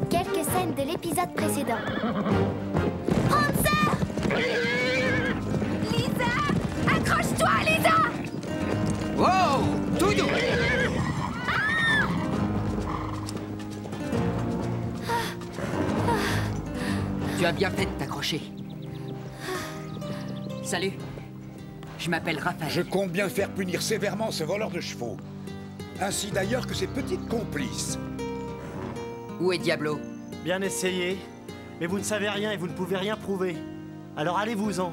Quelques scènes de l'épisode précédent. Prancer! Lisa! Accroche-toi, Lisa! Wow! Touillou! Tu as bien fait de t'accrocher. Salut. Je m'appelle Raphaël. Je compte bien faire punir sévèrement ce voleur de chevaux. Ainsi d'ailleurs que ses petites complices. Où est Diablo? Bien essayé. Mais vous ne savez rien et vous ne pouvez rien prouver. Alors allez-vous-en.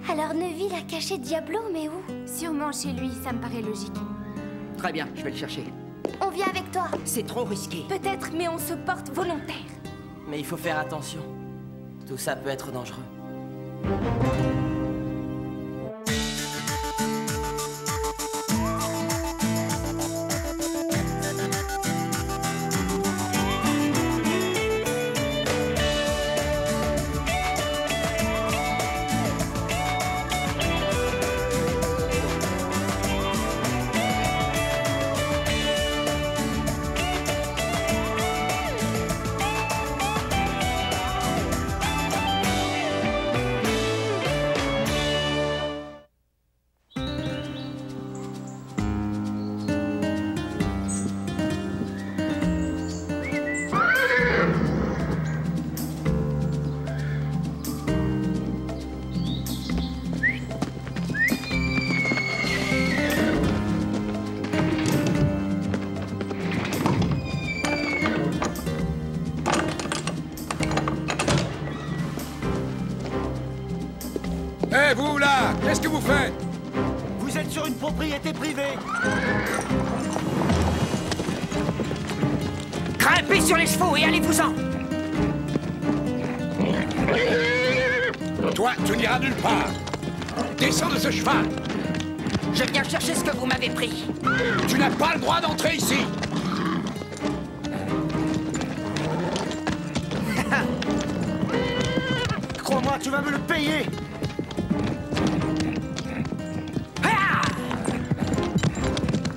Alors Neville a caché Diablo, mais où? Sûrement chez lui, ça me paraît logique. Très bien, je vais le chercher. On vient avec toi. C'est trop risqué. Peut-être, mais on se porte volontaire. Mais il faut faire attention. Tout ça peut être dangereux. Eh, vous là! Qu'est-ce que vous faites? Vous êtes sur une propriété privée. Grimpez sur les chevaux et allez-vous-en! Toi, tu n'iras nulle part! Descends de ce cheval! Je viens chercher ce que vous m'avez pris. Tu n'as pas le droit d'entrer ici! Crois-moi, tu vas me le payer. Ah!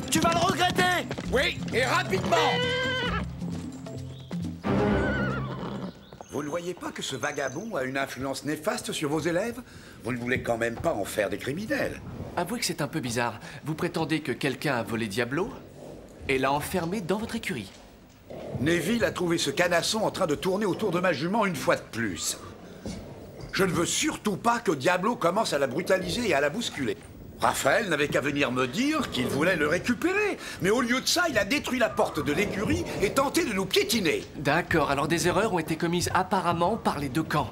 Tu vas le regretter. Oui, et rapidement! Vous ne voyez pas que ce vagabond a une influence néfaste sur vos élèves? Vous ne voulez quand même pas en faire des criminels? Avouez que c'est un peu bizarre. Vous prétendez que quelqu'un a volé Diablo et l'a enfermé dans votre écurie. Neville a trouvé ce canasson en train de tourner autour de ma jument une fois de plus. Je ne veux surtout pas que Diablo commence à la brutaliser et à la bousculer. Raphaël n'avait qu'à venir me dire qu'il voulait le récupérer. Mais au lieu de ça, il a détruit la porte de l'écurie et tenté de nous piétiner. D'accord, alors des erreurs ont été commises apparemment par les deux camps.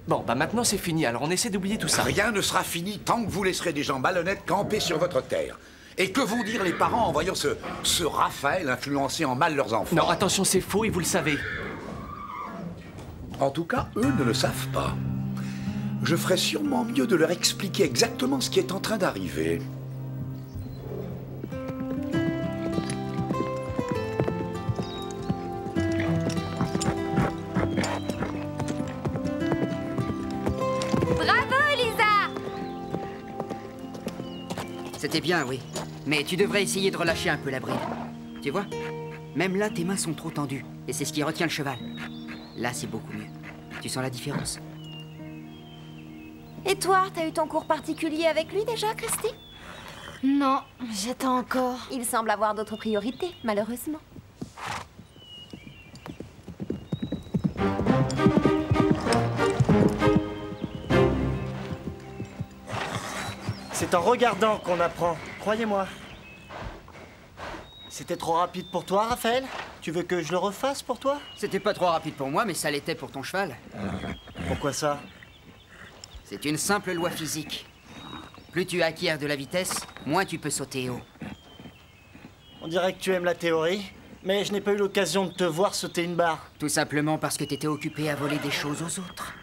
Bon, bah maintenant c'est fini, alors on essaie d'oublier tout ça. Rien ne sera fini tant que vous laisserez des gens malhonnêtes camper sur votre terre. Et que vont dire les parents en voyant ce Raphaël influencer en mal leurs enfants? Non, attention, c'est faux et vous le savez. En tout cas, eux ne le savent pas. Je ferais sûrement mieux de leur expliquer exactement ce qui est en train d'arriver. Bravo, Lisa! C'était bien, oui. Mais tu devrais essayer de relâcher un peu la bride. Tu vois? Même là, tes mains sont trop tendues. Et c'est ce qui retient le cheval. Là, c'est beaucoup mieux. Tu sens la différence? Et toi, t'as eu ton cours particulier avec lui déjà, Christy? Non, j'attends encore. Il semble avoir d'autres priorités, malheureusement. C'est en regardant qu'on apprend, croyez-moi. C'était trop rapide pour toi, Raphaël? Tu veux que je le refasse pour toi? C'était pas trop rapide pour moi, mais ça l'était pour ton cheval. Pourquoi ça? C'est une simple loi physique. Plus tu acquiers de la vitesse, moins tu peux sauter haut. On dirait que tu aimes la théorie, mais je n'ai pas eu l'occasion de te voir sauter une barre. Tout simplement parce que t'étais occupé à voler des choses aux autres.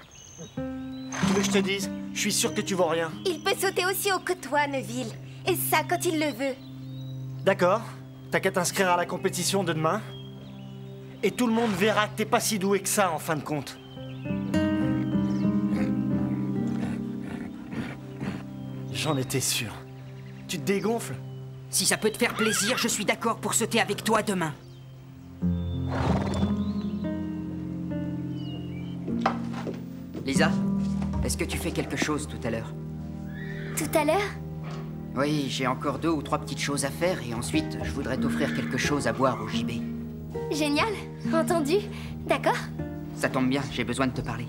Tu veux que je te dise? Je suis sûr que tu vaux rien. Il peut sauter aussi haut que toi, Neville. Et ça, quand il le veut. D'accord, t'as qu'à t'inscrire à la compétition de demain. Et tout le monde verra que t'es pas si doué que ça, en fin de compte. J'en étais sûr. Tu te dégonfles? Si ça peut te faire plaisir, je suis d'accord pour sauter avec toi demain. Lisa, est-ce que tu fais quelque chose tout à l'heure? Tout à l'heure? Oui, j'ai encore 2 ou 3 petites choses à faire et ensuite, je voudrais t'offrir quelque chose à boire au JB. Génial, entendu. D'accord. Ça tombe bien, j'ai besoin de te parler.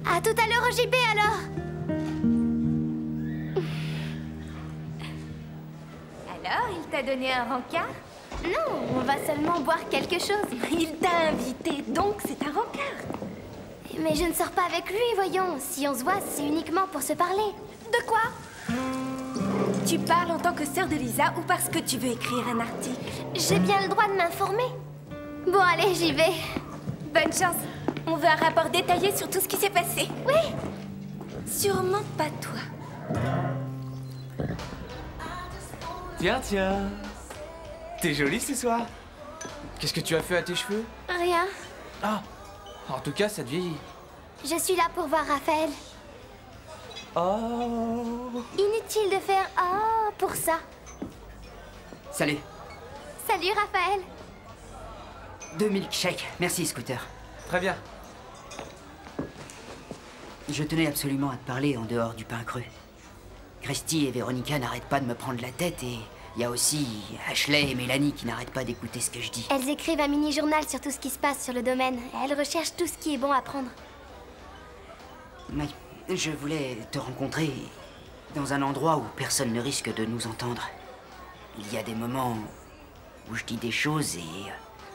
À tout à l'heure au JB alors. Alors, il t'a donné un rencard? Non, on va seulement boire quelque chose. Il t'a invité, donc c'est un rencard. Mais je ne sors pas avec lui, voyons. Si on se voit, c'est uniquement pour se parler. De quoi? Tu parles en tant que sœur de Lisa ou parce que tu veux écrire un article? J'ai bien le droit de m'informer. Bon, allez, j'y vais. Bonne chance. On veut un rapport détaillé sur tout ce qui s'est passé. Oui. Sûrement pas toi. Tiens, tiens. T'es jolie ce soir. Qu'est-ce que tu as fait à tes cheveux? Rien. Ah, en tout cas, ça te vieillit. Je suis là pour voir Raphaël. Oh. Inutile de faire « oh » pour ça. Salut. Salut, Raphaël. 2 milkshakes. Merci, Scooter. Très bien. Je tenais absolument à te parler en dehors du pain cru. Christy et Véronica n'arrêtent pas de me prendre la tête et il y a aussi Ashley et Mélanie qui n'arrêtent pas d'écouter ce que je dis. Elles écrivent un mini-journal sur tout ce qui se passe sur le domaine. Elles recherchent tout ce qui est bon à prendre. Mais je voulais te rencontrer dans un endroit où personne ne risque de nous entendre. Il y a des moments où je dis des choses et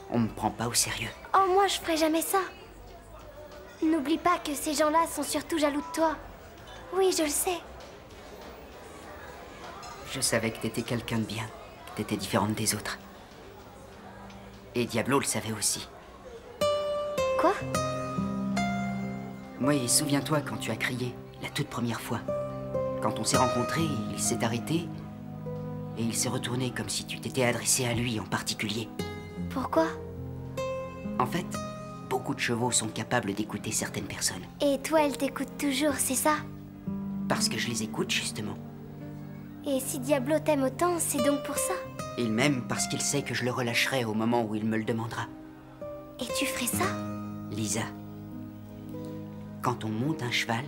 on me prend pas au sérieux. Oh, moi, je ferai jamais ça. N'oublie pas que ces gens-là sont surtout jaloux de toi. Oui, je le sais. Je savais que t'étais quelqu'un de bien, que t'étais différente des autres. Et Diablo le savait aussi. Quoi? Oui, souviens-toi quand tu as crié, la toute première fois. Quand on s'est rencontrés, il s'est arrêté et il s'est retourné comme si tu t'étais adressé à lui en particulier. Pourquoi? En fait, beaucoup de chevaux sont capables d'écouter certaines personnes. Et toi, elle t'écoute toujours, c'est ça? Parce que je les écoute, justement. Et si Diablo t'aime autant, c'est donc pour ça? Il m'aime parce qu'il sait que je le relâcherai au moment où il me le demandera. Et tu ferais ça? Lisa, quand on monte un cheval,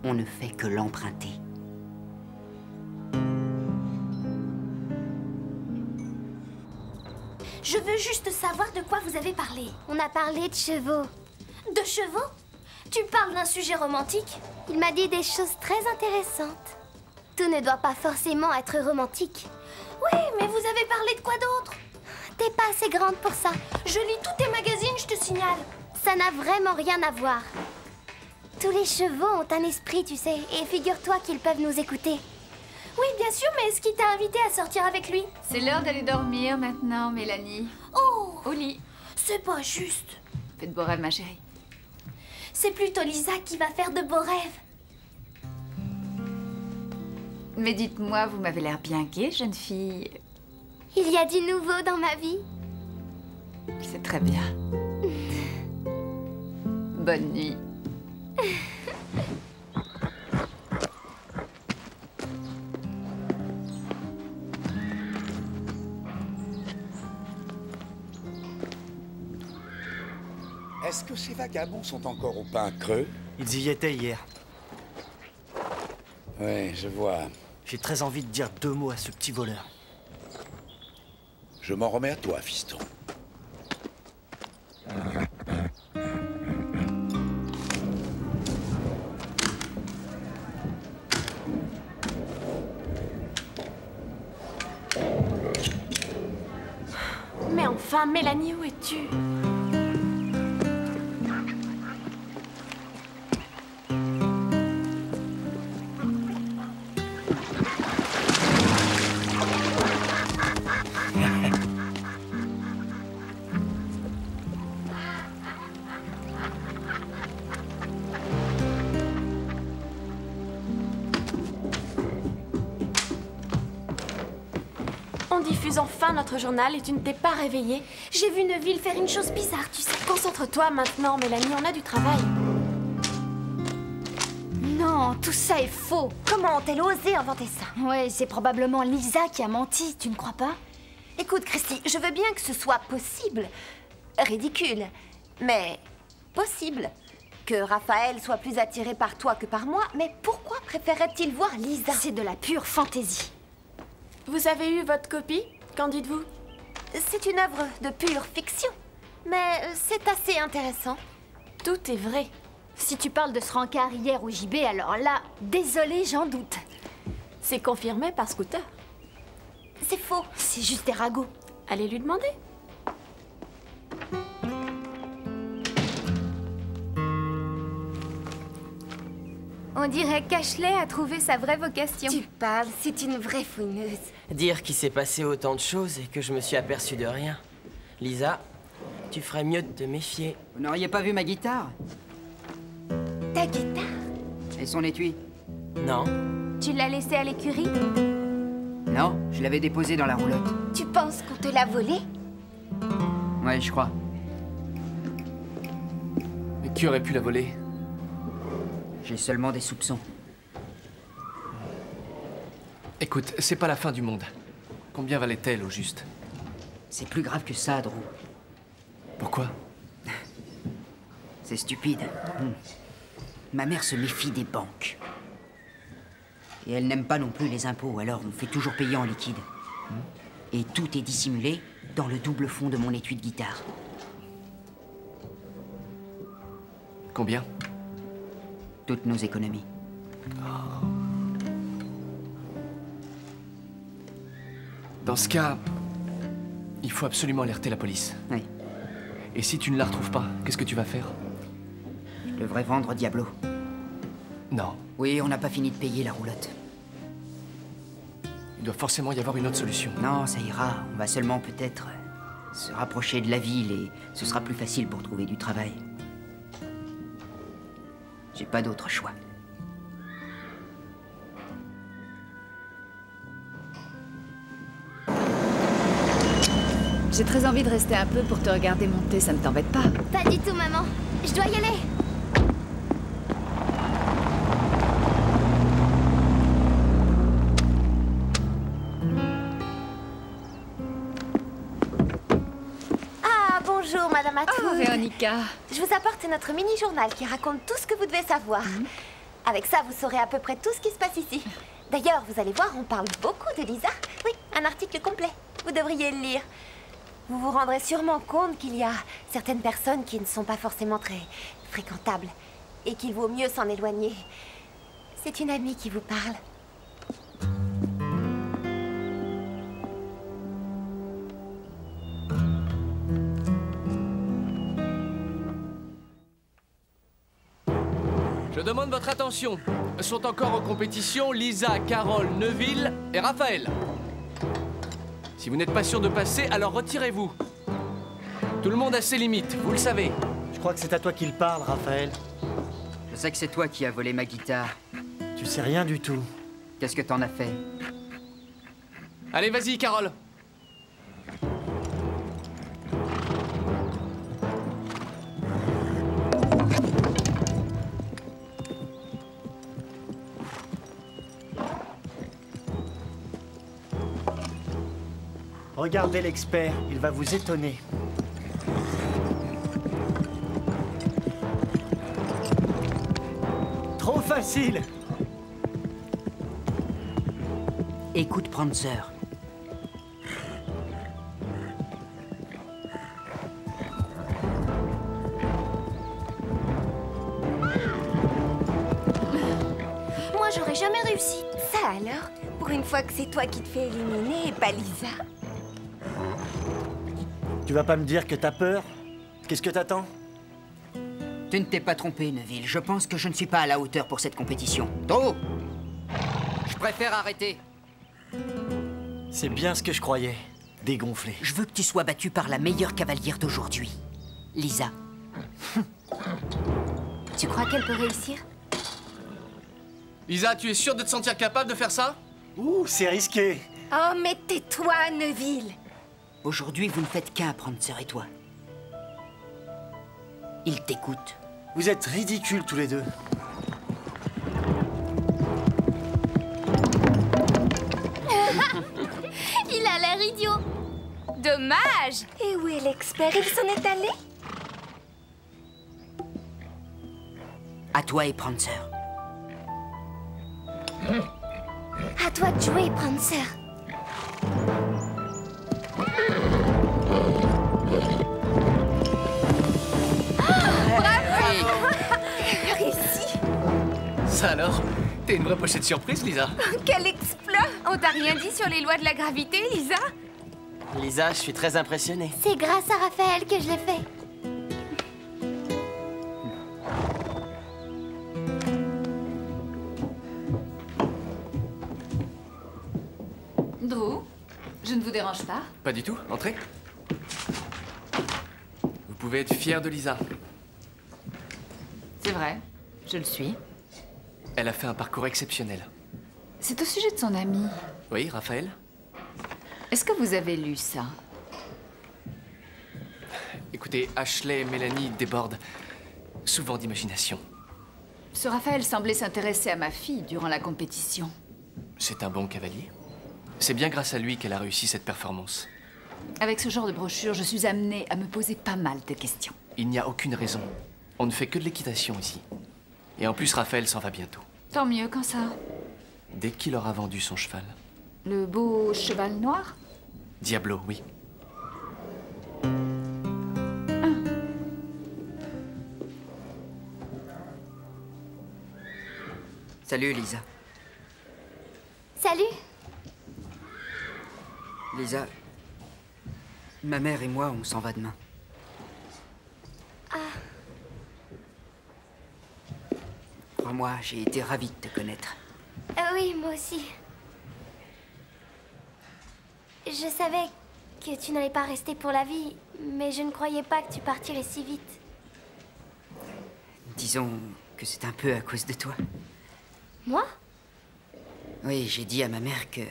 on ne fait que l'emprunter. Je veux juste savoir de quoi vous avez parlé. On a parlé de chevaux. De chevaux? Tu parles d'un sujet romantique? Il m'a dit des choses très intéressantes. Tout ne doit pas forcément être romantique. Oui, mais vous avez parlé de quoi d'autre? T'es pas assez grande pour ça. Je lis tous tes magazines, je te signale. Ça n'a vraiment rien à voir. Tous les chevaux ont un esprit, tu sais, et figure-toi qu'ils peuvent nous écouter. Oui, bien sûr, mais est-ce qu'il t'a invité à sortir avec lui? C'est l'heure d'aller dormir maintenant, Mélanie. Oh! Au lit. C'est pas juste. Fais de beaux rêves, ma chérie. C'est plutôt Lisa qui va faire de beaux rêves. Mais dites-moi, vous m'avez l'air bien gaie, jeune fille. Il y a du nouveau dans ma vie. C'est très bien. Bonne nuit. Est-ce que ces vagabonds sont encore au pain creux? Ils y étaient hier. Oui, je vois. J'ai très envie de dire 2 mots à ce petit voleur. Je m'en remets à toi, fiston. Mais enfin, Mélanie, où es-tu? On diffuse enfin notre journal et tu ne t'es pas réveillée. J'ai vu Neville faire une chose bizarre, tu sais. Concentre-toi maintenant, Mélanie, on a du travail. Non, tout ça est faux. Comment ont-elles osé inventer ça? Ouais, c'est probablement Lisa qui a menti, tu ne crois pas? Écoute, Christy, je veux bien que ce soit possible. Ridicule, mais possible. que Raphaël soit plus attiré par toi que par moi, mais pourquoi préférerait-il voir Lisa? C'est de la pure fantaisie. Vous avez eu votre copie? Qu'en dites-vous? C'est une œuvre de pure fiction, mais c'est assez intéressant. Tout est vrai. Si tu parles de ce rencard hier au JB, alors là, désolé, j'en doute. C'est confirmé par Scooter. C'est faux. C'est juste des ragots. Allez lui demander. On dirait qu'Ashley a trouvé sa vraie vocation. Tu parles, c'est une vraie fouineuse. Dire qu'il s'est passé autant de choses et que je me suis aperçu de rien. Lisa, tu ferais mieux de te méfier. Vous n'auriez pas vu ma guitare? Ta guitare? Et son étui? Non. Tu l'as laissée à l'écurie? Non, je l'avais déposée dans la roulotte. Tu penses qu'on te l'a volée? Ouais, je crois. Mais qui aurait pu la voler? J'ai seulement des soupçons. Écoute, c'est pas la fin du monde. Combien valait-elle au juste? C'est plus grave que ça, Drew. Pourquoi? C'est stupide. Ma mère se méfie des banques. Et elle n'aime pas non plus les impôts, alors on fait toujours payer en liquide. Et tout est dissimulé dans le double fond de mon étui de guitare. Combien? Toutes nos économies. Dans ce cas, il faut absolument alerter la police. Oui. Et si tu ne la retrouves pas, qu'est-ce que tu vas faire? Je devrais vendre Diablo. Non. Oui, on n'a pas fini de payer la roulotte. Il doit forcément y avoir une autre solution. Non, ça ira. On va seulement peut-être se rapprocher de la ville et ce sera plus facile pour trouver du travail. J'ai pas d'autre choix. J'ai très envie de rester un peu pour te regarder monter, ça ne t'embête pas? Pas du tout, maman. Je dois y aller. Ah, bonjour, Madame Atwood. Oh, Véronica. Je vous apporte notre mini-journal qui raconte tout ce que vous devez savoir. Avec ça, vous saurez à peu près tout ce qui se passe ici. D'ailleurs, vous allez voir, on parle beaucoup de Lisa. Oui, un article complet. Vous devriez le lire. Vous vous rendrez sûrement compte qu'il y a certaines personnes qui ne sont pas forcément très fréquentables et qu'il vaut mieux s'en éloigner. C'est une amie qui vous parle. Je demande votre attention. Sont encore en compétition Lisa, Carole, Neville et Raphaël. Si vous n'êtes pas sûr de passer, alors retirez-vous. Tout le monde a ses limites, vous le savez. Je crois que c'est à toi qu'il parle, Raphaël. Je sais que c'est toi qui as volé ma guitare. Tu sais rien du tout. Qu'est-ce que t'en as fait? Allez, vas-y, Carole. Regardez l'expert, il va vous étonner. Trop facile! Écoute, Prancer. Moi, j'aurais jamais réussi. Ça alors? Pour une fois que c'est toi qui te fais éliminer et pas Lisa. Tu vas pas me dire que t'as peur? Qu'est-ce que t'attends? Tu ne t'es pas trompé, Neville. Je pense que je ne suis pas à la hauteur pour cette compétition. Drew! Je préfère arrêter. C'est bien ce que je croyais. Dégonflé. Je veux que tu sois battu par la meilleure cavalière d'aujourd'hui. Lisa. Tu crois qu'elle peut réussir? Lisa, tu es sûre de te sentir capable de faire ça? Ouh, c'est risqué. Oh, mais tais-toi, Neville. Aujourd'hui, vous ne faites qu'un, Prancer et toi. Il t'écoute. Vous êtes ridicules tous les deux. Il a l'air idiot. Dommage! Et où est l'expert? Il s'en est allé? À toi et Prancer. À toi de jouer, Prancer. Réussi. Ça alors? T'es une vraie pochette surprise, Lisa. Quel exploit! On t'a rien dit sur les lois de la gravité, Lisa? Lisa, je suis très impressionné. C'est grâce à Raphaël que je l'ai fait. Drew, je ne vous dérange pas? Pas du tout, entrez. Vous pouvez être fier de Lisa. C'est vrai, je le suis. Elle a fait un parcours exceptionnel. C'est au sujet de son ami. Oui, Raphaël? Est-ce que vous avez lu ça? Écoutez, Ashley et Mélanie débordent souvent d'imagination. Ce Raphaël semblait s'intéresser à ma fille durant la compétition. C'est un bon cavalier. C'est bien grâce à lui qu'elle a réussi cette performance. Avec ce genre de brochure, je suis amenée à me poser pas mal de questions. Il n'y a aucune raison. On ne fait que de l'équitation ici. Et en plus, Raphaël s'en va bientôt. Tant mieux, quand ça? Dès qu'il aura vendu son cheval. Le beau cheval noir? Diablo, oui. Salut, Lisa. Salut. Lisa, ma mère et moi, on s'en va demain. Ah. Crois-moi, j'ai été ravi de te connaître. Oui, moi aussi. Je savais que tu n'allais pas rester pour la vie, mais je ne croyais pas que tu partirais si vite. Disons que c'est un peu à cause de toi. Moi? Oui, j'ai dit à ma mère que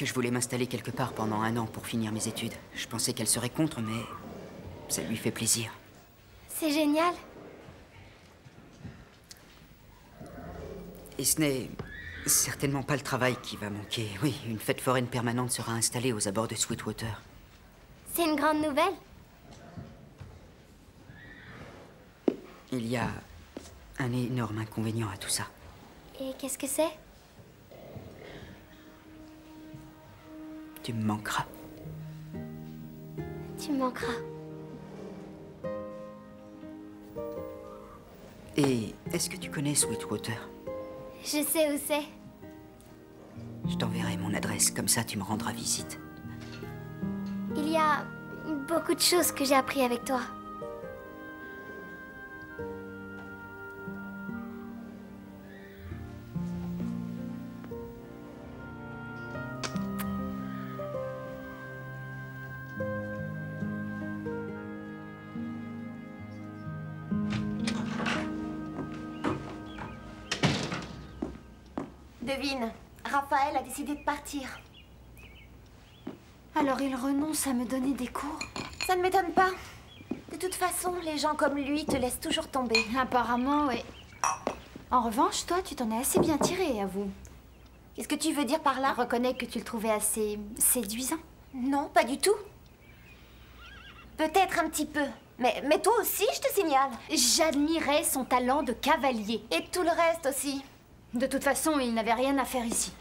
je voulais m'installer quelque part pendant 1 an pour finir mes études. Je pensais qu'elle serait contre, mais ça lui fait plaisir. C'est génial. Et ce n'est certainement pas le travail qui va manquer. Oui, une fête foraine permanente sera installée aux abords de Sweetwater. C'est une grande nouvelle. Il y a un énorme inconvénient à tout ça. Et qu'est-ce que c'est? Tu me manqueras. Tu me manqueras. Et est-ce que tu connais Sweetwater? Je sais où c'est. Je t'enverrai mon adresse, comme ça tu me rendras visite. Il y a beaucoup de choses que j'ai appris avec toi. Devine, Raphaël a décidé de partir. Alors il renonce à me donner des cours? Ça ne m'étonne pas. De toute façon, les gens comme lui te laissent toujours tomber. Apparemment, oui. En revanche, toi, tu t'en es assez bien tiré, avoue. Qu'est-ce que tu veux dire par là? Reconnais que tu le trouvais assez séduisant. Non, pas du tout. Peut-être un petit peu. Mais toi aussi, je te signale. J'admirais son talent de cavalier. Et tout le reste aussi. De toute façon, il n'avait rien à faire ici.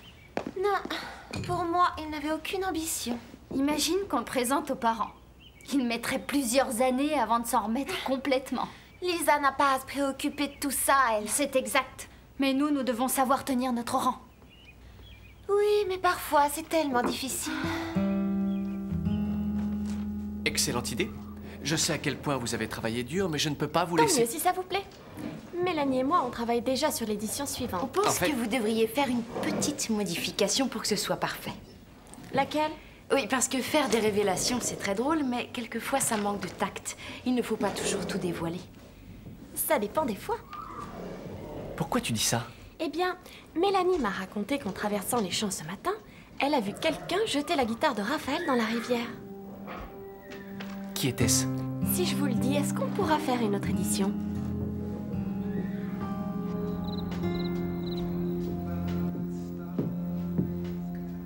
Non, pour moi, il n'avait aucune ambition. Imagine qu'on le présente aux parents. Il mettrait plusieurs années avant de s'en remettre complètement. Lisa n'a pas à se préoccuper de tout ça, elle. C'est exact. Mais nous devons savoir tenir notre rang. Oui, mais parfois, c'est tellement difficile. Excellente idée. Je sais à quel point vous avez travaillé dur, mais je ne peux pas vous Tant laisser... mieux, si ça vous plaît. Mélanie et moi, on travaille déjà sur l'édition On suivante. pense En fait- que vous devriez faire une petite modification pour que ce soit parfait. Laquelle? Oui, parce que faire des révélations, c'est très drôle, mais quelquefois, ça manque de tact. Il ne faut pas toujours tout dévoiler. Ça dépend des fois. Pourquoi tu dis ça? Eh bien, Mélanie m'a raconté qu'en traversant les champs ce matin, elle a vu quelqu'un jeter la guitare de Raphaël dans la rivière. Qui était-ce? Si je vous le dis, est-ce qu'on pourra faire une autre édition?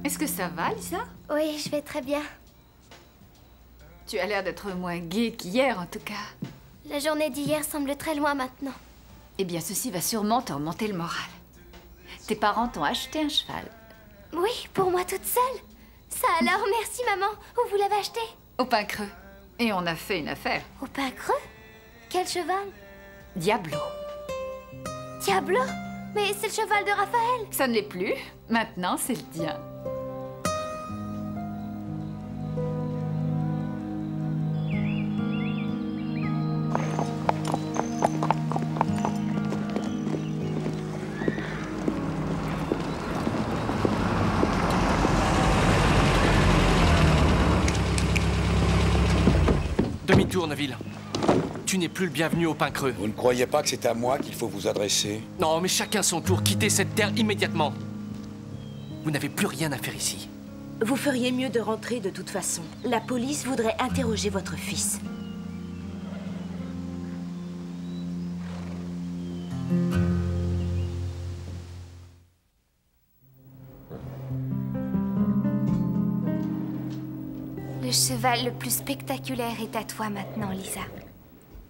Est-ce que ça va, Lisa? Oui, je vais très bien. Tu as l'air d'être moins gaie qu'hier, en tout cas. La journée d'hier semble très loin maintenant. Eh bien, ceci va sûrement te remonter le moral. Tes parents t'ont acheté un cheval. Oui, pour moi toute seule. Ça alors, merci maman. Où vous l'avez acheté? Au Pain Creux. Et on a fait une affaire. Au Pain Creux? Quel cheval? Diablo. Diablo? Mais c'est le cheval de Raphaël. Ça ne l'est plus. Maintenant, c'est le tien. Demi-tour, Neville. Tu n'es plus le bienvenu au Pain Creux. Vous ne croyez pas que c'est à moi qu'il faut vous adresser? Non, mais chacun son tour. Quittez cette terre immédiatement. Vous n'avez plus rien à faire ici. Vous feriez mieux de rentrer de toute façon. La police voudrait interroger votre fils. Le cheval le plus spectaculaire est à toi maintenant, Lisa.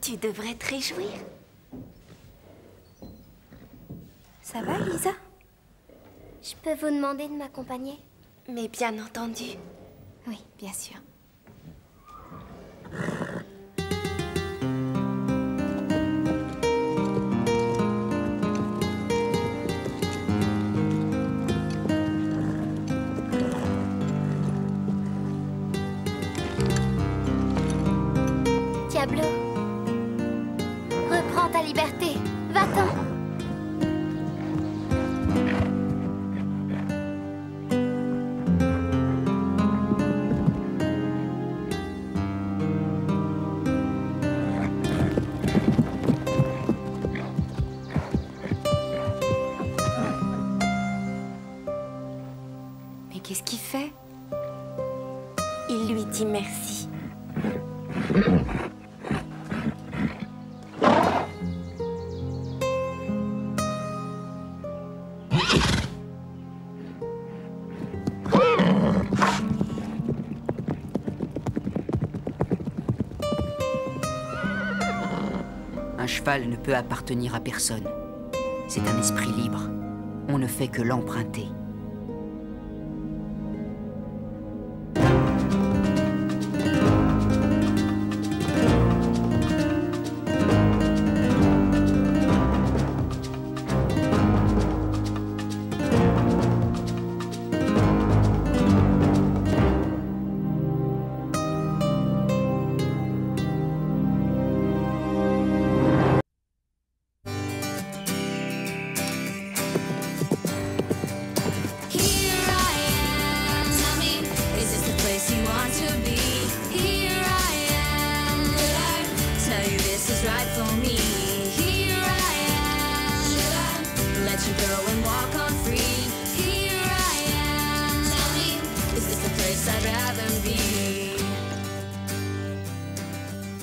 Tu devrais te réjouir. Ça va, Lisa? Je peux vous demander de m'accompagner? Mais bien entendu. Oui, bien sûr. Diablo, reprends ta liberté. Va-t'en. Mais qu'est-ce qu'il fait? Il lui dit merci. Un cheval ne peut appartenir à personne. C'est un esprit libre. On ne fait que l'emprunter.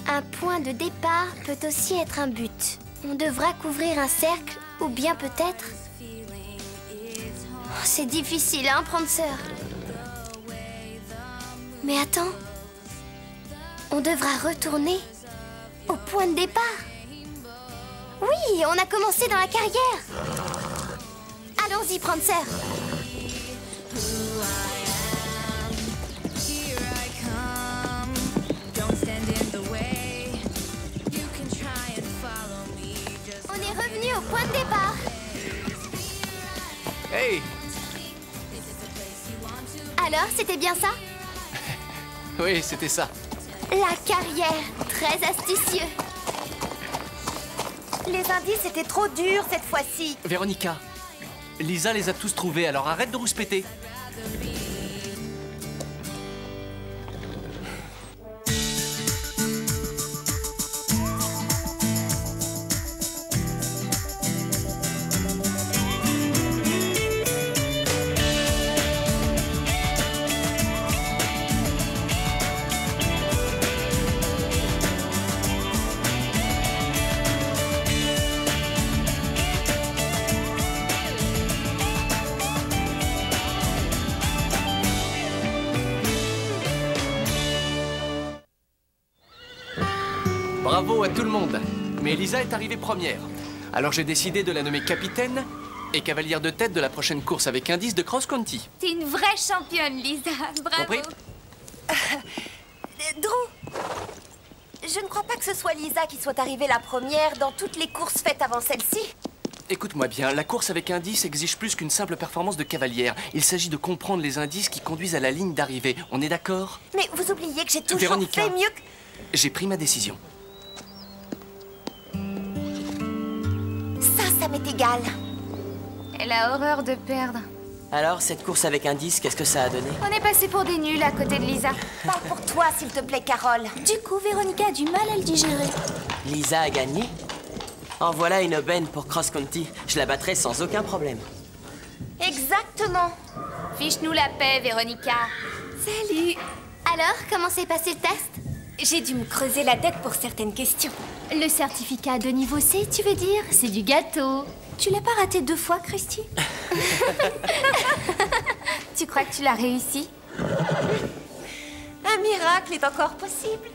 Un point de départ peut aussi être un but. On devra couvrir un cercle, ou bien peut-être... Oh, c'est difficile, hein, Prancer? Mais attends. On devra retourner au point de départ. Oui, on a commencé dans la carrière. Allons-y, Prancer. On est revenu au point de départ. Hey! Alors, c'était bien ça? Oui, c'était ça. La carrière, très astucieux. Les indices étaient trop durs cette fois-ci. Véronica, Lisa les a tous trouvés, alors arrête de rouspéter. Bravo à tout le monde. Mais Lisa est arrivée première. Alors j'ai décidé de la nommer capitaine et cavalière de tête de la prochaine course avec indice de cross-country. T'es une vraie championne, Lisa. Bravo. Compris? Drew, je ne crois pas que ce soit Lisa qui soit arrivée la première dans toutes les courses faites avant celle-ci. Écoute-moi bien, la course avec indice exige plus qu'une simple performance de cavalière. Il s'agit de comprendre les indices qui conduisent à la ligne d'arrivée. On est d'accord? Mais vous oubliez que j'ai toujours Véronica, fait mieux que... j'ai pris ma décision. Ça m'est égal. Elle a horreur de perdre. Alors, cette course avec indice, qu'est-ce que ça a donné? On est passé pour des nuls à côté de Lisa. Parle pour toi, s'il te plaît, Carole. Du coup, Véronica a du mal à le digérer. Lisa a gagné? En voilà une aubaine pour cross-country. Je la battrai sans aucun problème. Exactement. Fiche-nous la paix, Véronica. Salut. Alors, comment s'est passé le test? J'ai dû me creuser la tête pour certaines questions. Le certificat de niveau C, tu veux dire? C'est du gâteau. Tu l'as pas raté 2 fois, Christy? Tu crois que tu l'as réussi? Un miracle est encore possible.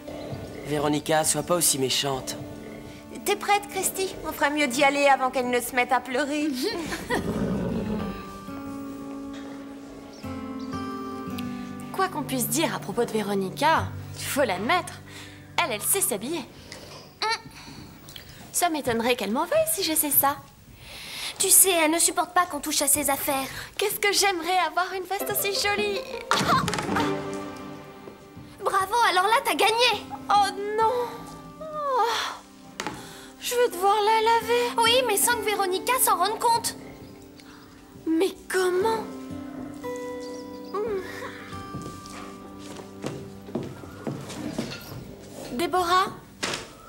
Véronica, sois pas aussi méchante. T'es prête, Christy? On fera mieux d'y aller avant qu'elle ne se mette à pleurer. Quoi qu'on puisse dire à propos de Véronica, il faut l'admettre, elle sait s'habiller. Ça m'étonnerait qu'elle m'en veuille si je sais ça. Tu sais, elle ne supporte pas qu'on touche à ses affaires. Qu'est-ce que j'aimerais avoir une veste aussi jolie. Bravo, alors là, t'as gagné. Oh non. Oh. Je vais devoir la laver. Oui, mais sans que Véronica s'en rende compte. Mais comment? Déborah,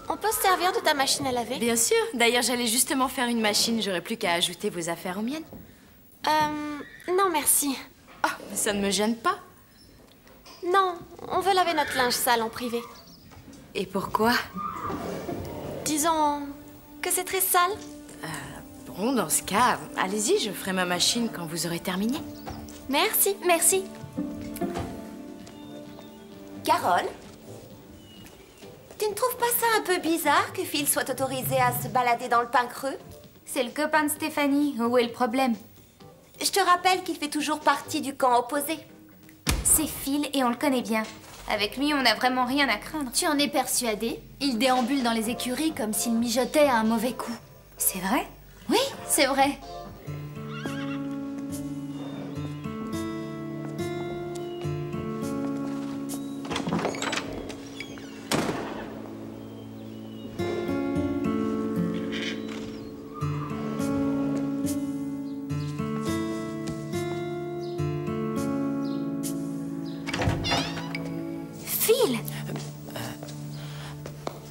on peut se servir de ta machine à laver? Bien sûr. D'ailleurs, j'allais justement faire une machine. J'aurais plus qu'à ajouter vos affaires aux miennes. Non, merci. Ah, ça ne me gêne pas. Non, on veut laver notre linge sale en privé. Et pourquoi? Disons que c'est très sale. Bon, dans ce cas, allez-y, je ferai ma machine quand vous aurez terminé. Merci. Merci. Carole, tu ne trouves pas ça un peu bizarre que Phil soit autorisé à se balader dans le pain creux? C'est le copain de Stéphanie. Où est le problème? Je te rappelle qu'il fait toujours partie du camp opposé. C'est Phil et on le connaît bien. Avec lui, on n'a vraiment rien à craindre. Tu en es persuadée? Il déambule dans les écuries comme s'il mijotait à un mauvais coup. C'est vrai? Oui, c'est vrai. Phil!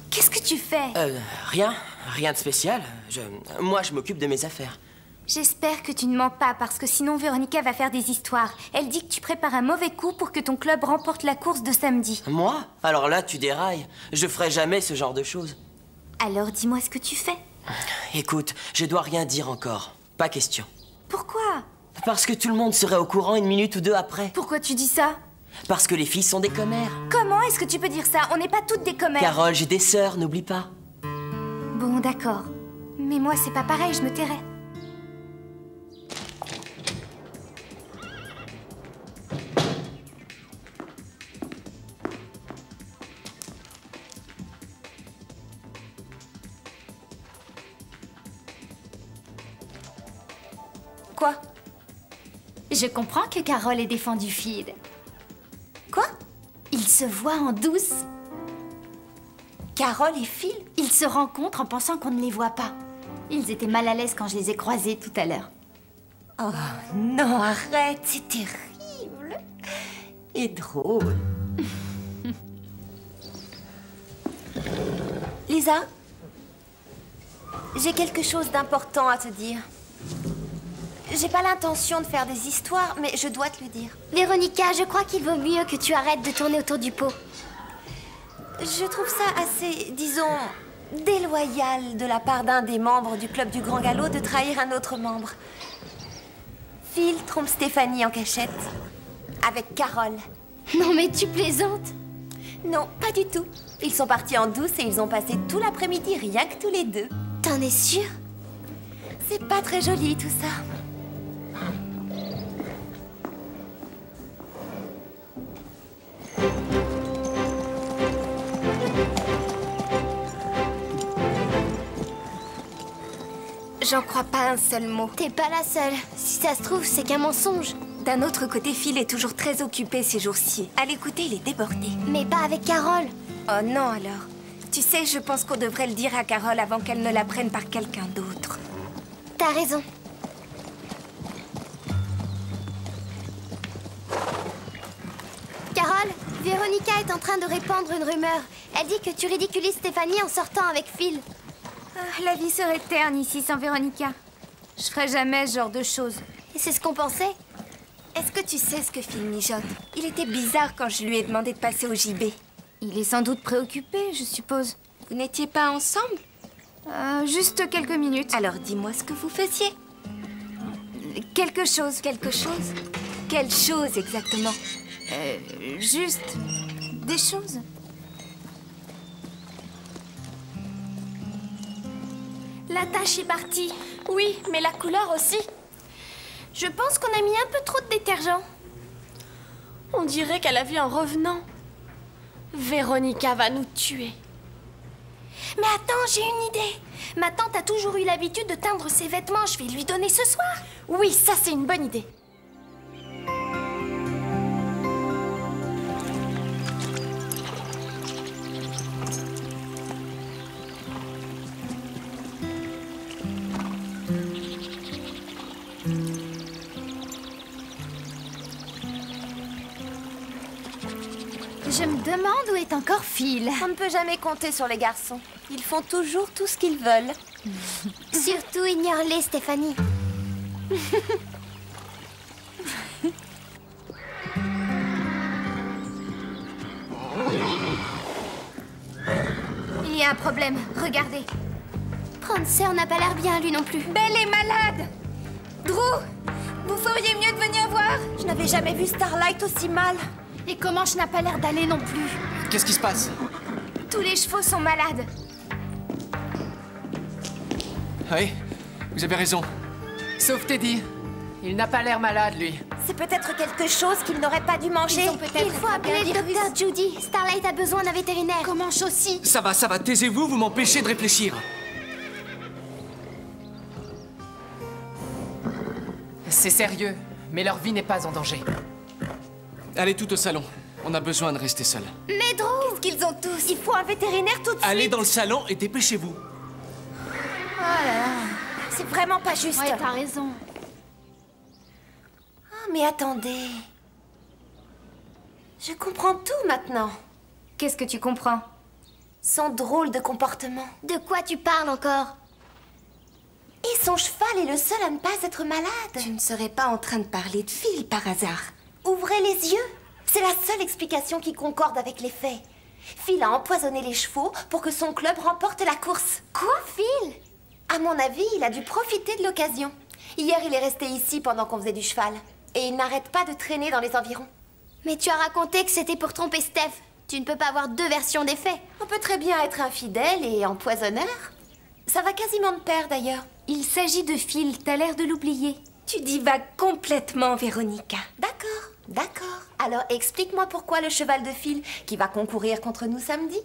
Qu'est-ce que tu fais? Rien de spécial. Moi, je m'occupe de mes affaires. J'espère que tu ne mens pas, parce que sinon Véronica va faire des histoires. Elle dit que tu prépares un mauvais coup pour que ton club remporte la course de samedi. Moi? Alors là, tu dérailles. Je ferai jamais ce genre de choses. Alors dis-moi ce que tu fais. Écoute, je dois rien dire encore. Pas question. Pourquoi? Parce que tout le monde serait au courant 1 minute ou 2 après. Pourquoi tu dis ça? Parce que les filles sont des commères. Comment est-ce que tu peux dire ça? On n'est pas toutes des commères. Carole, j'ai des sœurs, n'oublie pas. Bon, d'accord. Mais moi, c'est pas pareil, je me tairai. Quoi? Je comprends que Carole ait défendu Phil. Quoi? Ils se voient en douce. Carole et Phil? Ils se rencontrent en pensant qu'on ne les voit pas. Ils étaient mal à l'aise quand je les ai croisés tout à l'heure. Oh non, arrête, c'est terrible. Et drôle. Lisa, j'ai quelque chose d'important à te dire. J'ai pas l'intention de faire des histoires, mais je dois te le dire. Véronica, je crois qu'il vaut mieux que tu arrêtes de tourner autour du pot. Je trouve ça assez, disons, déloyal de la part d'un des membres du club du Grand Galop de trahir un autre membre. Phil trompe Stéphanie en cachette. Avec Carole. Non mais tu plaisantes? Non, pas du tout. Ils sont partis en douce et ils ont passé tout l'après-midi rien que tous les deux. T'en es sûre? C'est pas très joli tout ça. J'en crois pas un seul mot. T'es pas la seule. Si ça se trouve, c'est qu'un mensonge. D'un autre côté, Phil est toujours très occupé ces jours-ci. À l'écouter, il est débordé. Mais pas avec Carole. Oh non alors. Tu sais, je pense qu'on devrait le dire à Carole avant qu'elle ne la prenne par quelqu'un d'autre. T'as raison. Carole, Véronica est en train de répandre une rumeur. Elle dit que tu ridiculises Stéphanie en sortant avec Phil. Ah, la vie serait terne ici sans Véronica. Je ferais jamais ce genre de choses. Et c'est ce qu'on pensait. Est-ce que tu sais ce que Phil mijote? Il était bizarre quand je lui ai demandé de passer au JB. Il est sans doute préoccupé, je suppose. Vous n'étiez pas ensemble? Juste quelques minutes. Alors dis-moi ce que vous faisiez. Quelque chose. Quelque chose? Quelle chose exactement? Juste des choses. La tâche est partie. Oui, mais la couleur aussi. Je pense qu'on a mis un peu trop de détergent. On dirait qu'elle a vu un revenant. Véronica va nous tuer. Mais attends, j'ai une idée. Ma tante a toujours eu l'habitude de teindre ses vêtements. Je vais lui donner ce soir. Oui, ça c'est une bonne idée. Je me demande où est encore Phil. On ne peut jamais compter sur les garçons. Ils font toujours tout ce qu'ils veulent. Surtout ignore-les, Stéphanie. Il y a un problème, regardez. Prancer n'a pas l'air bien, lui non plus. Belle est malade. Drew, vous feriez mieux de venir voir. Je n'avais jamais vu Starlight aussi mal. Et Comanche n'a pas l'air d'aller non plus. Qu'est-ce qui se passe? Tous les chevaux sont malades. Oui, vous avez raison. Sauf Teddy. Il n'a pas l'air malade, lui. C'est peut-être quelque chose qu'il n'aurait pas dû manger. Il faut appeler le docteur Judy. Starlight a besoin d'un vétérinaire. Comanche aussi. Ça va, taisez-vous, vous m'empêchez de réfléchir. C'est sérieux, mais leur vie n'est pas en danger. Allez tout au salon. On a besoin de rester seuls. Mais Drew, qu'est-ce qu'ils ont tous? Il faut un vétérinaire tout de suite. Allez dans le salon et dépêchez-vous. Oh là là, c'est vraiment pas juste. Ouais, t'as raison. Oh, mais attendez. Je comprends tout maintenant. Qu'est-ce que tu comprends? Son drôle de comportement. De quoi tu parles encore? Et son cheval est le seul à ne pas être malade. Tu ne serais pas en train de parler de Phil par hasard? Ouvrez les yeux. C'est la seule explication qui concorde avec les faits. Phil a empoisonné les chevaux pour que son club remporte la course. Quoi, Phil? À mon avis, il a dû profiter de l'occasion. Hier, il est resté ici pendant qu'on faisait du cheval. Et il n'arrête pas de traîner dans les environs. Mais tu as raconté que c'était pour tromper Steph. Tu ne peux pas avoir deux versions des faits. On peut très bien être infidèle et empoisonneur. Ça va quasiment de pair, d'ailleurs. Il s'agit de Phil, t'as l'air de l'oublier. Tu divagues complètement, Véronica. D'accord, d'accord. Alors explique-moi pourquoi le cheval de Phil, qui va concourir contre nous samedi,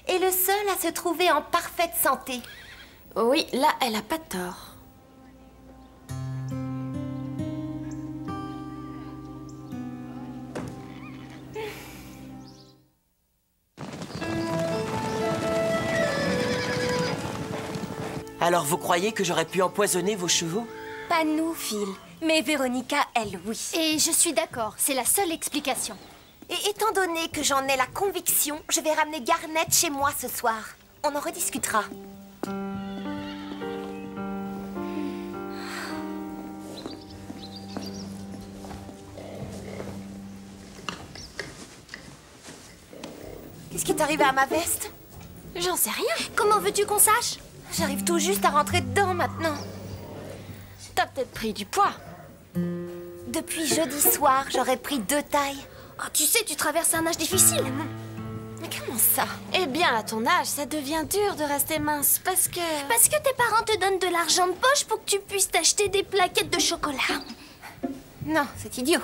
est le seul à se trouver en parfaite santé. Oui, là, elle a pas tort. Alors vous croyez que j'aurais pu empoisonner vos chevaux? Pas nous, Phil. Mais Véronica, elle, oui. Et je suis d'accord, c'est la seule explication. Et étant donné que j'en ai la conviction, je vais ramener Garnet chez moi ce soir. On en rediscutera. Qu'est-ce qui est arrivé à ma veste? J'en sais rien. Comment veux-tu qu'on sache? J'arrive tout juste à rentrer dedans maintenant. T'as peut-être pris du poids. Depuis jeudi soir, j'aurais pris 2 tailles. Oh, tu sais, tu traverses un âge difficile. Comment ça? Eh bien, à ton âge, ça devient dur de rester mince parce que... Parce que tes parents te donnent de l'argent de poche pour que tu puisses t'acheter des plaquettes de chocolat. Non, c'est idiot.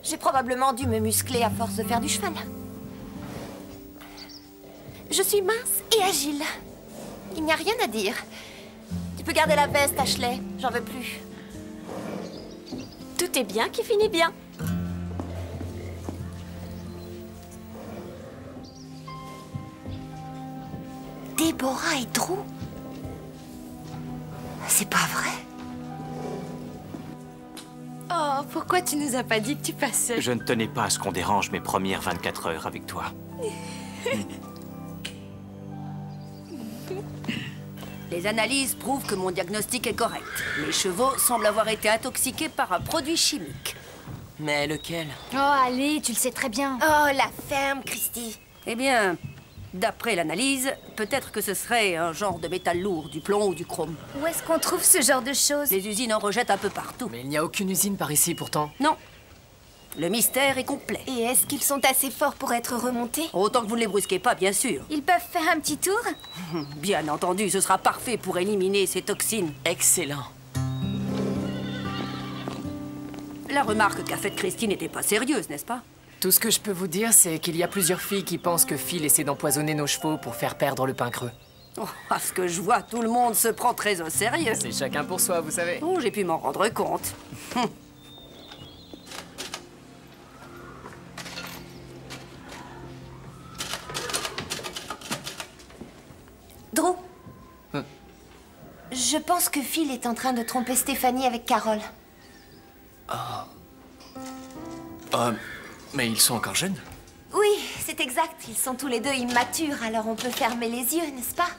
J'ai probablement dû me muscler à force de faire du cheval. Je suis mince et agile. Il n'y a rien à dire. Tu peux garder la veste, Ashley. J'en veux plus. Tout est bien qui finit bien. Déborah et Drew? C'est pas vrai? Oh, pourquoi tu nous as pas dit que tu passais? Je ne tenais pas à ce qu'on dérange mes premières 24 heures avec toi. Les analyses prouvent que mon diagnostic est correct. Les chevaux semblent avoir été intoxiqués par un produit chimique. Mais lequel? Oh, allez, tu le sais très bien. Oh, la ferme, Christy. Eh bien, d'après l'analyse, peut-être que ce serait un genre de métal lourd, du plomb ou du chrome. Où est-ce qu'on trouve ce genre de choses? Les usines en rejettent un peu partout. Mais il n'y a aucune usine par ici, pourtant. Non. Le mystère est complet. Et est-ce qu'ils sont assez forts pour être remontés? Autant que vous ne les brusquez pas, bien sûr. Ils peuvent faire un petit tour? Bien entendu, ce sera parfait pour éliminer ces toxines. Excellent. La remarque qu'a faite Christine n'était pas sérieuse, n'est-ce pas? Tout ce que je peux vous dire, c'est qu'il y a plusieurs filles qui pensent que Phil essaie d'empoisonner nos chevaux pour faire perdre le pain creux. Oh, à ce que je vois, tout le monde se prend très au sérieux. C'est chacun pour soi, vous savez. Oh, j'ai pu m'en rendre compte. Drew, je pense que Phil est en train de tromper Stéphanie avec Carole. Mais ils sont encore jeunes. Oui, c'est exact. Ils sont tous les deux immatures, alors on peut fermer les yeux, n'est-ce pas?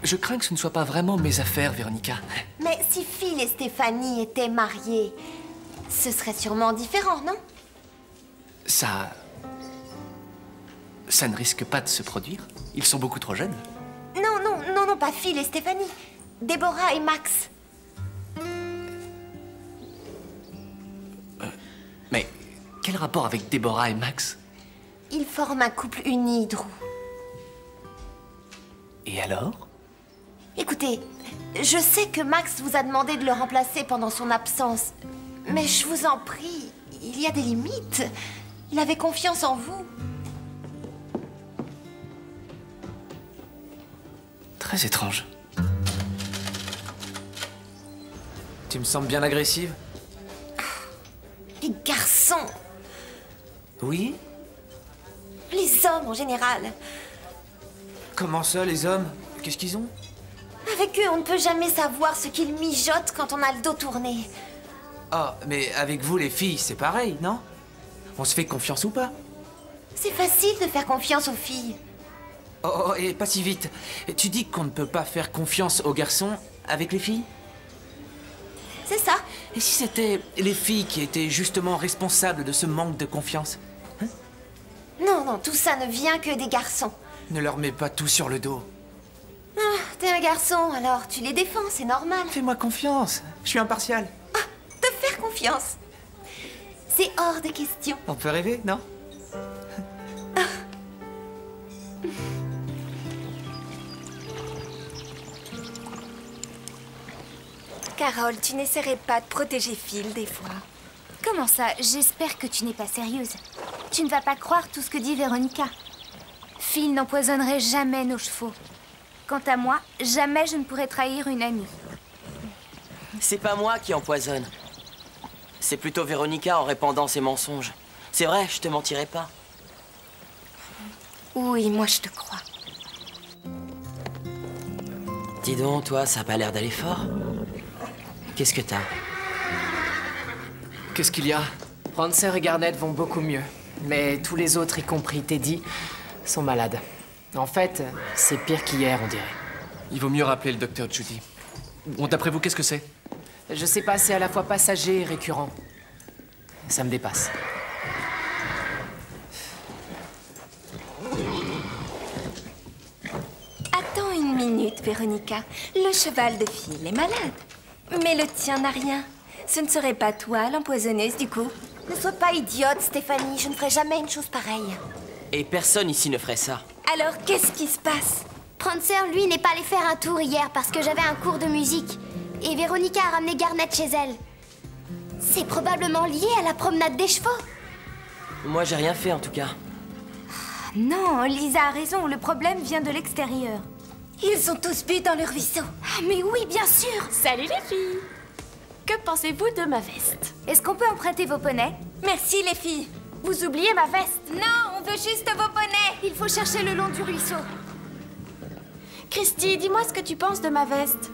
Je crains que ce ne soit pas vraiment mes affaires, Véronica. Mais si Phil et Stéphanie étaient mariés, ce serait sûrement différent, non? Ça ne risque pas de se produire. Ils sont beaucoup trop jeunes. Non, pas Phil et Stéphanie. Déborah et Max. Mais quel rapport avec Déborah et Max? Ils forment un couple uni, Drew. Et alors? Écoutez, je sais que Max vous a demandé de le remplacer pendant son absence. Mais je vous en prie, il y a des limites. Il avait confiance en vous. Très étrange. Tu me sembles bien agressive. Les garçons, Oui? les hommes en général. Comment ça, les hommes? Qu'est-ce qu'ils ont? Avec eux, on ne peut jamais savoir ce qu'ils mijotent quand on a le dos tourné. Ah, mais avec vous, les filles, c'est pareil, non? On se fait confiance ou pas? C'est facile de faire confiance aux filles. Oh, et pas si vite. Tu dis qu'on ne peut pas faire confiance aux garçons avec les filles? C'est ça. Et si c'était les filles qui étaient justement responsables de ce manque de confiance? Non, tout ça ne vient que des garçons. Ne leur mets pas tout sur le dos. Ah, t'es un garçon, alors tu les défends, c'est normal. Fais-moi confiance. Je suis impartial. Te faire confiance. C'est hors de question. On peut rêver, non? Carole, tu n'essaierais pas de protéger Phil des fois? Comment ça? J'espère que tu n'es pas sérieuse. Tu ne vas pas croire tout ce que dit Véronica. Phil n'empoisonnerait jamais nos chevaux. Quant à moi, jamais je ne pourrais trahir une amie. C'est pas moi qui empoisonne. C'est plutôt Véronica en répandant ses mensonges. C'est vrai, je te mentirai pas. Oui, moi je te crois. Dis donc, toi, ça a pas l'air d'aller fort. Qu'est-ce que t'as? Qu'est-ce qu'il y a? Prancer et Garnett vont beaucoup mieux. Mais tous les autres, y compris Teddy, sont malades. En fait, c'est pire qu'hier, on dirait. Il vaut mieux rappeler le docteur Judy. Bon, d'après vous, qu'est-ce que c'est? Je sais pas, c'est à la fois passager et récurrent. Ça me dépasse. Attends une minute, Véronica. Le cheval de Phil est malade. Mais le tien n'a rien. Ce ne serait pas toi l'empoisonneuse, du coup? Ne sois pas idiote, Stéphanie. Je ne ferai jamais une chose pareille. Et personne ici ne ferait ça. Alors, qu'est-ce qui se passe? Prancer, lui, n'est pas allé faire un tour hier parce que j'avais un cours de musique. Et Véronica a ramené Garnet chez elle. C'est probablement lié à la promenade des chevaux. Moi, j'ai rien fait en tout cas. Non, Lisa a raison, le problème vient de l'extérieur. Ils sont tous bu dans le ruisseau. Ah, mais oui, bien sûr. Salut les filles. Que pensez-vous de ma veste? Est-ce qu'on peut emprunter vos poneys? Merci les filles. Vous oubliez ma veste? Non, on veut juste vos poneys. Il faut chercher le long du ruisseau. Christy, dis-moi ce que tu penses de ma veste.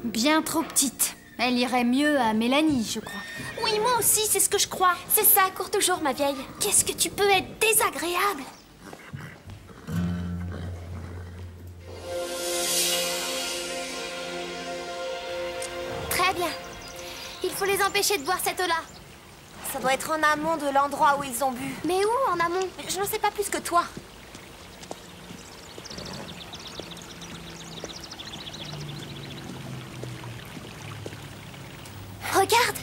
Bien trop petite. Elle irait mieux à Mélanie, je crois. Oui, moi aussi, c'est ce que je crois. C'est ça, cours toujours, ma vieille. Qu'est-ce que tu peux être désagréable? Très bien. Il faut les empêcher de boire cette eau-là. Ça doit être en amont de l'endroit où ils ont bu. Mais où en amont? Je n'en sais pas plus que toi. Regarde!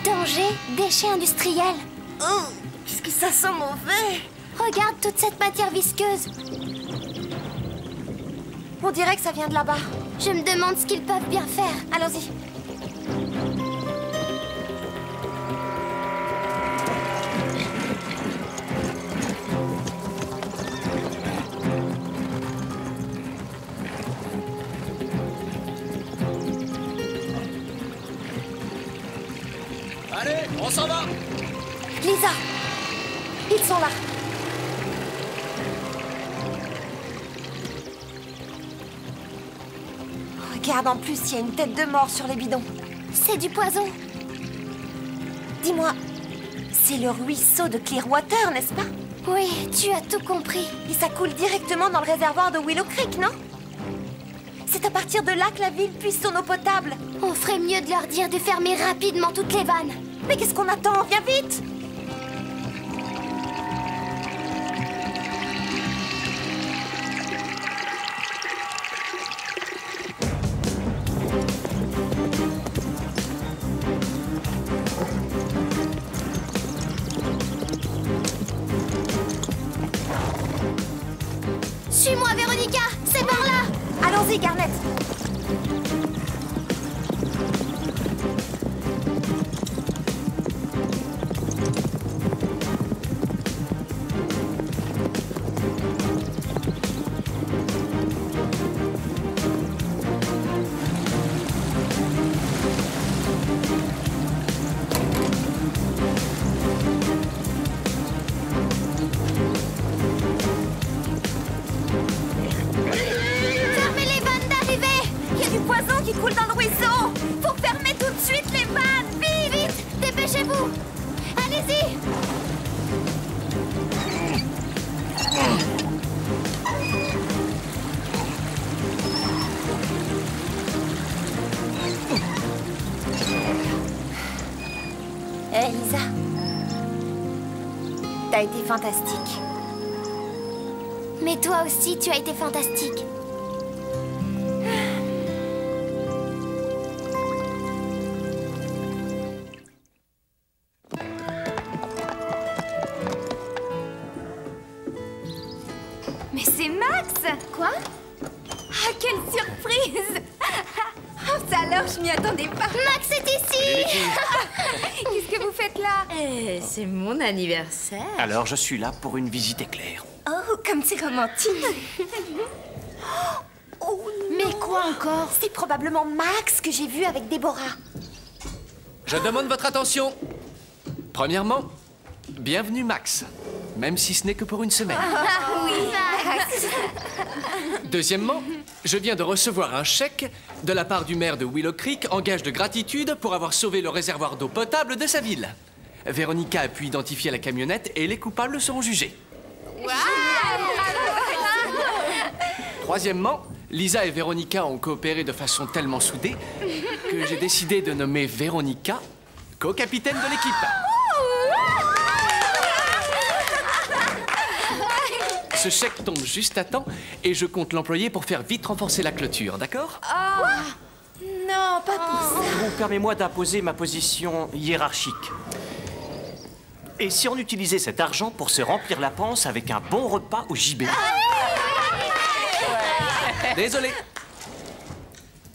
Danger, déchets industriels. Oh, qu'est-ce que ça sent mauvais! Regarde toute cette matière visqueuse. On dirait que ça vient de là-bas. Je me demande ce qu'ils peuvent bien faire. Allons-y. Allez, on s'en va. Lisa, ils sont là. Regarde, en plus, il y a une tête de mort sur les bidons. C'est du poison. Dis-moi, c'est le ruisseau de Clearwater, n'est-ce pas? Oui, tu as tout compris. Et ça coule directement dans le réservoir de Willow Creek, non? C'est à partir de là que la ville puise son eau potable. On ferait mieux de leur dire de fermer rapidement toutes les vannes. Mais qu'est-ce qu'on attend? Viens vite! Suis-moi, Véronica! C'est par là! Allons-y, Garnet! Hé, Lisa. T'as été fantastique. Mais toi aussi, tu as été fantastique. Mais c'est Max! Quoi? Ah, quelle surprise! Oh, ça alors, je m'y attendais pas. Max est ici! Qu'est-ce que vous faites là? C'est mon anniversaire. Alors je suis là pour une visite éclair. Oh, comme c'est romantique. Oh, mais quoi encore? C'est probablement Max que j'ai vu avec Déborah. Je demande votre attention. Premièrement, bienvenue Max. Même si ce n'est que pour une semaine. Ah oui, Max. Deuxièmement, je viens de recevoir un chèque de la part du maire de Willow Creek en gage de gratitude pour avoir sauvé le réservoir d'eau potable de sa ville. Véronica a pu identifier la camionnette et les coupables seront jugés. Wow. Troisièmement, Lisa et Véronica ont coopéré de façon tellement soudée que j'ai décidé de nommer Véronica co-capitaine de l'équipe. Ce chèque tombe juste à temps et je compte l'employer pour faire vite renforcer la clôture, d'accord? Oh. Non, pas pour ça. Donc, permets-moi d'imposer ma position hiérarchique. Et si on utilisait cet argent pour se remplir la panse avec un bon repas au gibet? Désolé.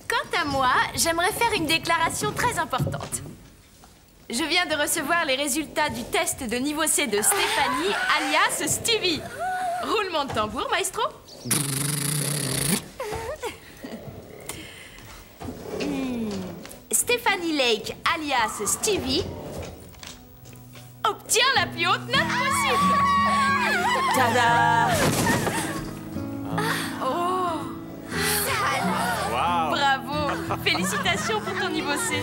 Quant à moi, j'aimerais faire une déclaration très importante. Je viens de recevoir les résultats du test de niveau C de Stéphanie, alias Stevie. Roulement de tambour, maestro. Stéphanie Lake, alias Stevie, obtient la plus haute note possible. Tada! Oh! Wow. Bravo! Félicitations pour ton niveau C.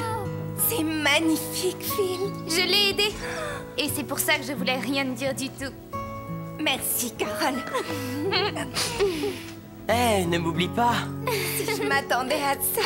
C'est magnifique, Phil. Je l'ai aidé. Et c'est pour ça que je voulais rien te dire du tout. Merci, Carole. Eh, ne m'oublie pas. Si je m'attendais à ça.